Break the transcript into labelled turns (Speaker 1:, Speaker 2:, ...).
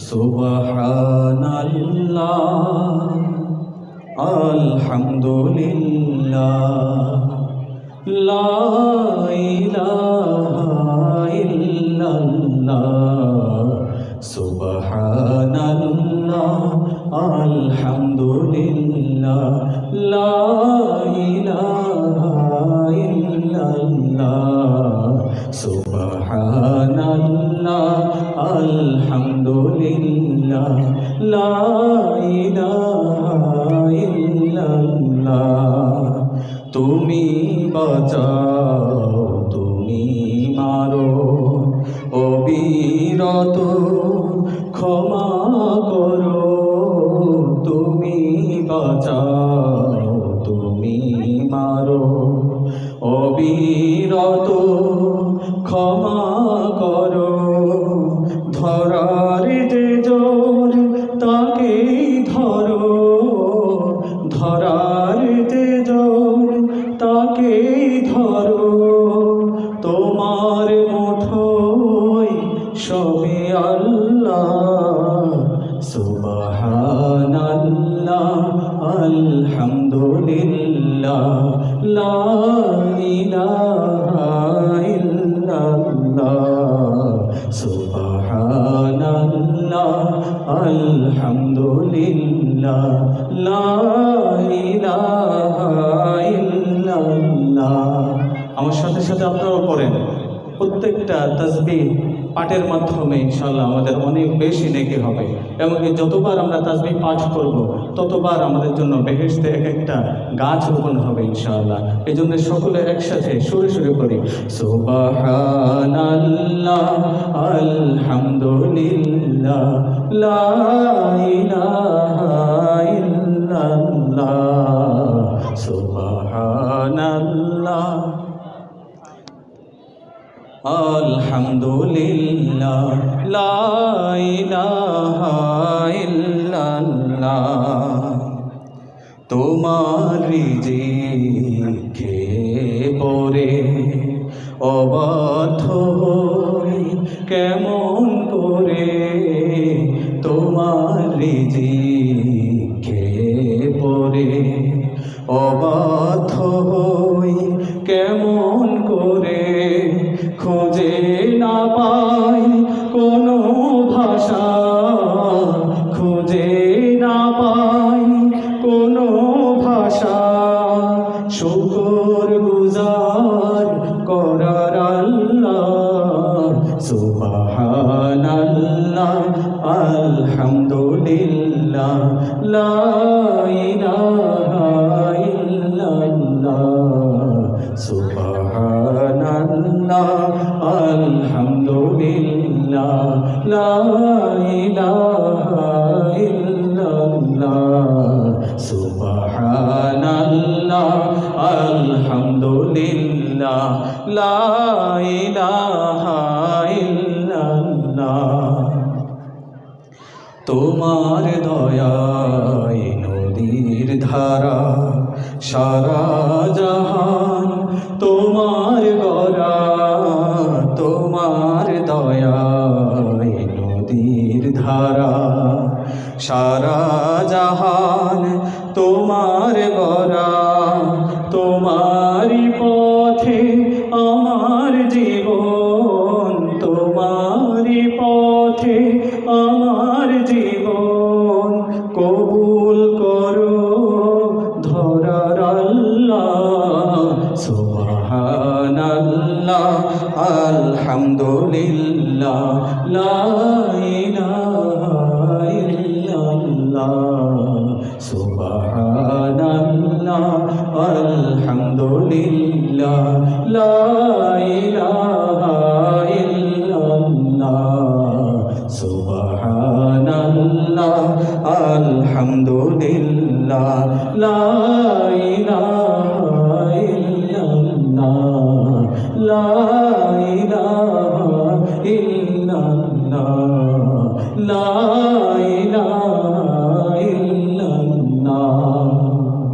Speaker 1: সুবহানাল্লাহ আলহামদুলিল্লাহ লা ইলাহা ইল্লাল্লাহ সুবহানাল্লাহ আলহামদুলিল্লাহ লা ইলাহা ইল্লাল্লাহ সুবহানাল্লাহ আলহামদুলিল্লাহ লা ইলাহা ইল্লাল্লাহ তুমি বাঁচাও তুমি মারো অবিরত ক্ষমা করো তুমি বাঁচাও তুমি মারো অবিরত ক্ষমা করো ধরার যে জোর তাকেই ধরো ধরার যে জোর তাকেই ধরো তোমার মুঠোয় সবে আল্লাহ সুবহানাল্লাহ আলহামদুলিল্লাহ লা ইলাহা ইল্লাল্লাহ সুবহানাল্লাহ আলহামদুলিল্লাহ লা ইলাহা ইল্লাল্লাহ। আমার সাথে সাথে আপনারাও পড়েন। প্রত্যেকটা তাসবিহ পাঠের মাধ্যমে ইনশাআল্লাহ আমাদের অনেক বেশি নেকি হবে, এমনকি যতবার আমরা তাসবিহ পাঠ করব ততবার আমাদের জন্য বেহেশতে এক একটা গাছ রোপণ হবে ইনশাআল্লাহ। এই জন্য সকলে একসাথে সুরে সুরে করি সুবহানাল্লাহ আলহামদুলিল্লাহ লা ইলাহা ইল্লাল্লাহ সুবহানাল্লাহ আলহামদুলিল্লাহ লা ইলাহা ইল্লাল্লাহ তোমার রিজিকে পরে অবাধ্য হই কেমন করে তোমার রিজিকে পরে অবাধ্য হই কেমন করে খুঁজে না পাই কোনো ভাষা খুঁজে না পাই কোনো ভাষা শুকর গুজার করার আল্লাহ সুবহানাল্লাহ আলহামদুলিল্লাহ লা ইলাহা ইল্লাল্লাহ সুবহানাল্লাহ আলহামদুলিল্লাহ লা ইলাহা ইল্লাল্লাহ সুবহানাল্লাহ আলহামদুলিল্লাহ লা ইলাহা ইল্লাল্লাহ তোমার দয়ায় নদীর ধারা সারা জাহান তোমার গড়া তোমার দয়ায় নদীর ধারা সারা জাহান তোমার গড়া তোমারই পথে আমার জীবন তোমারই পথে আমার জীবন কবুল করো ধরার আল্লাহ সুবহানাল্লাহ আলহামদুলিল্লাহ লা ইলাহা ইল্লাল্লাহ সুবহানাল্লাহ আলহামদুলিল্লাহ লা ইলাহা